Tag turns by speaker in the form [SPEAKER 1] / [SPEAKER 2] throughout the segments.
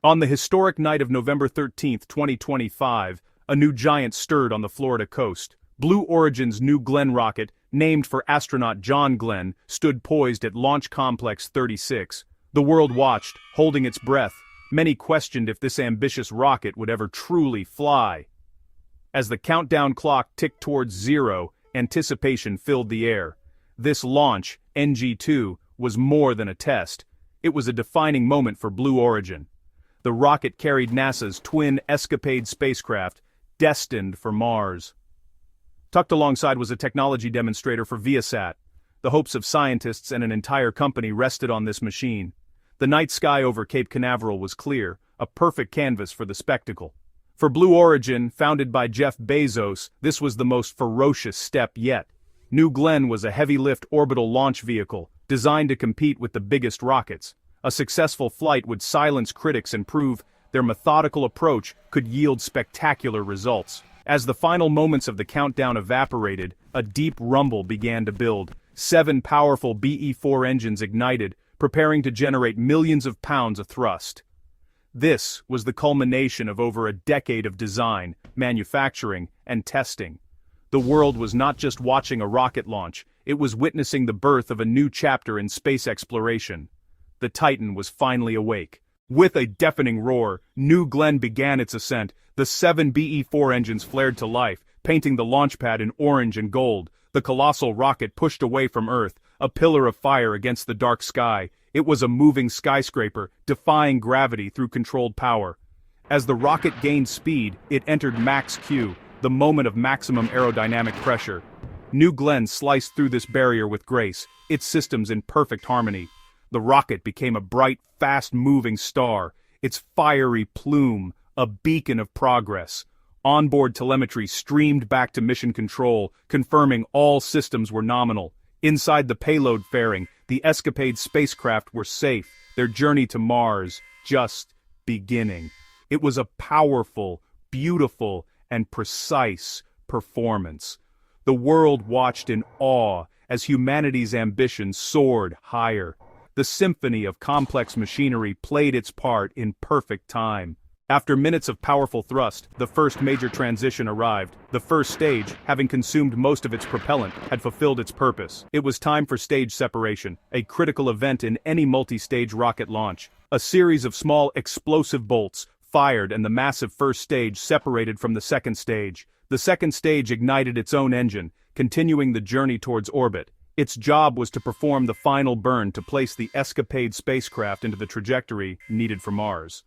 [SPEAKER 1] On the historic night of November 13, 2025, a new giant stirred on the Florida coast. Blue Origin's New Glenn rocket, named for astronaut John Glenn, stood poised at Launch Complex 36. The world watched, holding its breath. Many questioned if this ambitious rocket would ever truly fly. As the countdown clock ticked towards zero, anticipation filled the air. This launch, NG-2, was more than a test. It was a defining moment for Blue Origin. The rocket carried NASA's twin Escapade spacecraft, destined for Mars. Tucked alongside was a technology demonstrator for Viasat. The hopes of scientists and an entire company rested on this machine. The night sky over Cape Canaveral was clear, a perfect canvas for the spectacle. For Blue Origin, founded by Jeff Bezos, this was the most ferocious step yet. New Glenn was a heavy-lift orbital launch vehicle, designed to compete with the biggest rockets. A successful flight would silence critics and prove their methodical approach could yield spectacular results. As the final moments of the countdown evaporated, a deep rumble began to build. 7 powerful BE-4 engines ignited, preparing to generate millions of pounds of thrust. This was the culmination of over a decade of design, manufacturing, and testing. The world was not just watching a rocket launch, it was witnessing the birth of a new chapter in space exploration. The Titan was finally awake. With a deafening roar, New Glenn began its ascent. The 7 BE-4 engines flared to life, painting the launch pad in orange and gold. The colossal rocket pushed away from Earth, a pillar of fire against the dark sky. It was a moving skyscraper, defying gravity through controlled power. As the rocket gained speed, it entered Max Q, the moment of maximum aerodynamic pressure. New Glenn sliced through this barrier with grace, its systems in perfect harmony. The rocket became a bright, fast-moving star, its fiery plume a beacon of progress. Onboard telemetry streamed back to mission control, confirming all systems were nominal. Inside the payload fairing, the Escapade spacecraft were safe, their journey to Mars just beginning. It was a powerful, beautiful, and precise performance. The world watched in awe as humanity's ambition soared higher. The symphony of complex machinery played its part in perfect time. After minutes of powerful thrust, the first major transition arrived. The first stage, having consumed most of its propellant, had fulfilled its purpose. It was time for stage separation, a critical event in any multi-stage rocket launch. A series of small explosive bolts fired and the massive first stage separated from the second stage. The second stage ignited its own engine, continuing the journey towards orbit. Its job was to perform the final burn to place the Escapade spacecraft into the trajectory needed for Mars.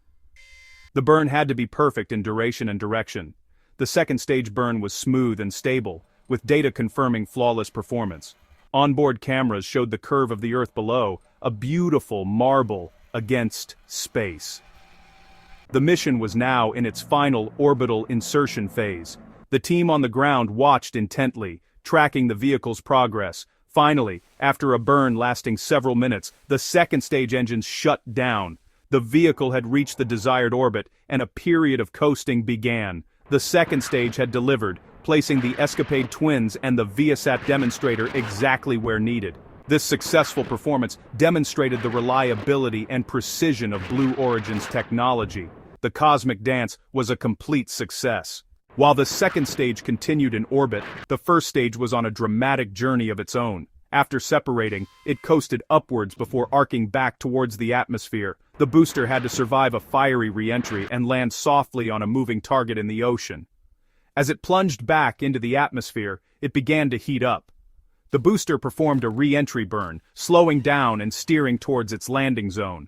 [SPEAKER 1] The burn had to be perfect in duration and direction. The second stage burn was smooth and stable, with data confirming flawless performance. Onboard cameras showed the curve of the Earth below, a beautiful marble against space. The mission was now in its final orbital insertion phase. The team on the ground watched intently, tracking the vehicle's progress. Finally, after a burn lasting several minutes, the second stage engines shut down. The vehicle had reached the desired orbit, and a period of coasting began. The second stage had delivered, placing the Escapade twins and the Viasat demonstrator exactly where needed. This successful performance demonstrated the reliability and precision of Blue Origin's technology. The cosmic dance was a complete success. While the second stage continued in orbit, the first stage was on a dramatic journey of its own. After separating, it coasted upwards before arcing back towards the atmosphere. The booster had to survive a fiery re-entry and land softly on a moving target in the ocean. As it plunged back into the atmosphere, it began to heat up. The booster performed a re-entry burn, slowing down and steering towards its landing zone.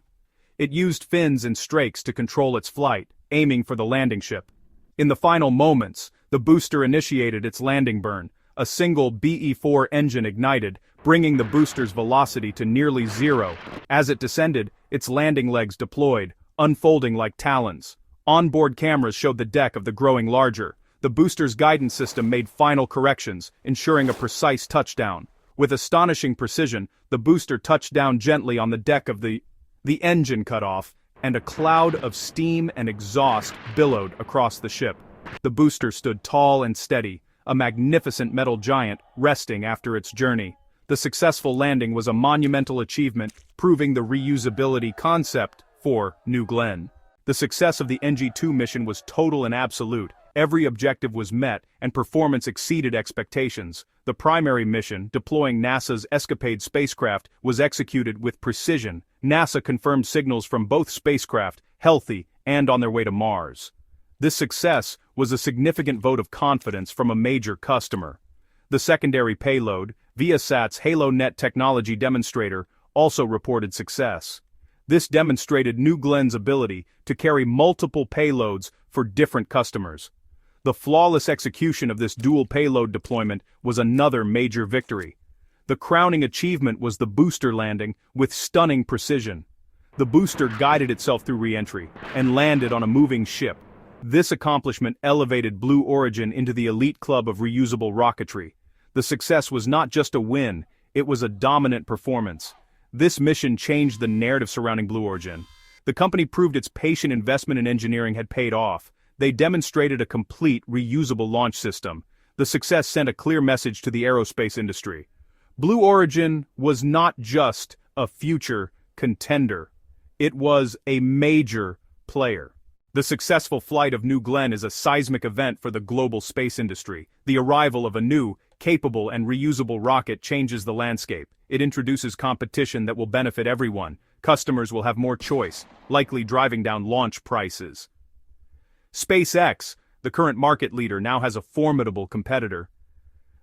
[SPEAKER 1] It used fins and strakes to control its flight, aiming for the landing ship. In the final moments, the booster initiated its landing burn. A single BE-4 engine ignited, bringing the booster's velocity to nearly zero. As it descended, its landing legs deployed, unfolding like talons. Onboard cameras showed the deck of the growing larger. The booster's guidance system made final corrections, ensuring a precise touchdown. With astonishing precision, the booster touched down gently on the deck of the engine cut off, and a cloud of steam and exhaust billowed across the ship. The booster stood tall and steady, a magnificent metal giant resting after its journey. The successful landing was a monumental achievement, proving the reusability concept for New Glenn. The success of the NG-2 mission was total and absolute. Every objective was met, and performance exceeded expectations. The primary mission, deploying NASA's Escapade spacecraft, was executed with precision. NASA confirmed signals from both spacecraft, healthy, and on their way to Mars. This success was a significant vote of confidence from a major customer. The secondary payload, Viasat's HaloNet technology demonstrator, also reported success. This demonstrated New Glenn's ability to carry multiple payloads for different customers. The flawless execution of this dual payload deployment was another major victory. The crowning achievement was the booster landing with stunning precision. The booster guided itself through re-entry and landed on a moving ship. This accomplishment elevated Blue Origin into the elite club of reusable rocketry. The success was not just a win, it was a dominant performance. This mission changed the narrative surrounding Blue Origin. The company proved its patient investment in engineering had paid off. They demonstrated a complete, reusable launch system. The success sent a clear message to the aerospace industry. Blue Origin was not just a future contender. It was a major player. The successful flight of New Glenn is a seismic event for the global space industry. The arrival of a new, capable and reusable rocket changes the landscape. It introduces competition that will benefit everyone. Customers will have more choice, likely driving down launch prices. SpaceX, the current market leader, now has a formidable competitor.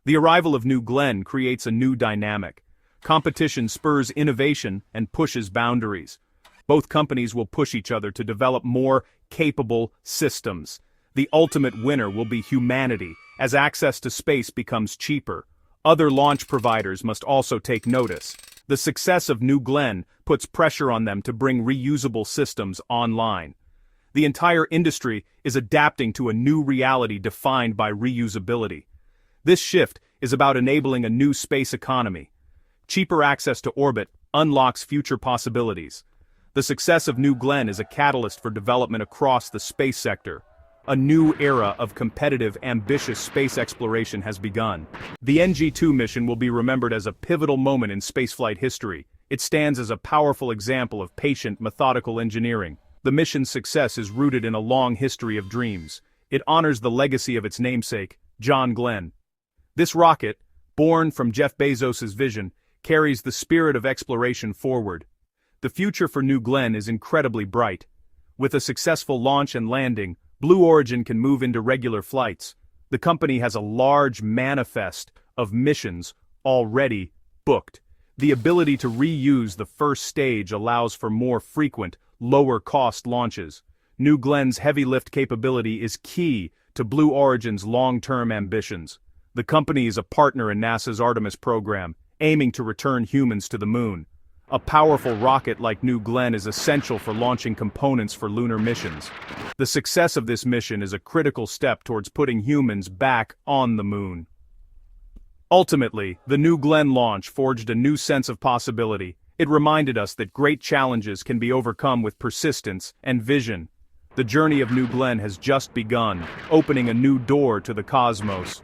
[SPEAKER 1] The arrival of New Glenn creates a new dynamic. Competition spurs innovation and pushes boundaries. Both companies will push each other to develop more capable systems. The ultimate winner will be humanity, as access to space becomes cheaper. Other launch providers must also take notice. The success of New Glenn puts pressure on them to bring reusable systems online. The entire industry is adapting to a new reality defined by reusability. This shift is about enabling a new space economy. Cheaper access to orbit unlocks future possibilities. The success of New Glenn is a catalyst for development across the space sector. A new era of competitive, ambitious space exploration has begun. The NG-2 mission will be remembered as a pivotal moment in spaceflight history. It stands as a powerful example of patient, methodical engineering. The mission's success is rooted in a long history of dreams. It honors the legacy of its namesake, John Glenn. This rocket, born from Jeff Bezos's vision, carries the spirit of exploration forward. The future for New Glenn is incredibly bright. With a successful launch and landing, Blue Origin can move into regular flights. The company has a large manifest of missions already booked. The ability to reuse the first stage allows for more frequent, lower-cost launches. New Glenn's heavy lift capability is key to Blue Origin's long-term ambitions. The company is a partner in NASA's Artemis program, aiming to return humans to the moon. A powerful rocket like New Glenn is essential for launching components for lunar missions. The success of this mission is a critical step towards putting humans back on the moon. Ultimately, the New Glenn launch forged a new sense of possibility. It reminded us that great challenges can be overcome with persistence and vision. The journey of New Glenn has just begun, opening a new door to the cosmos.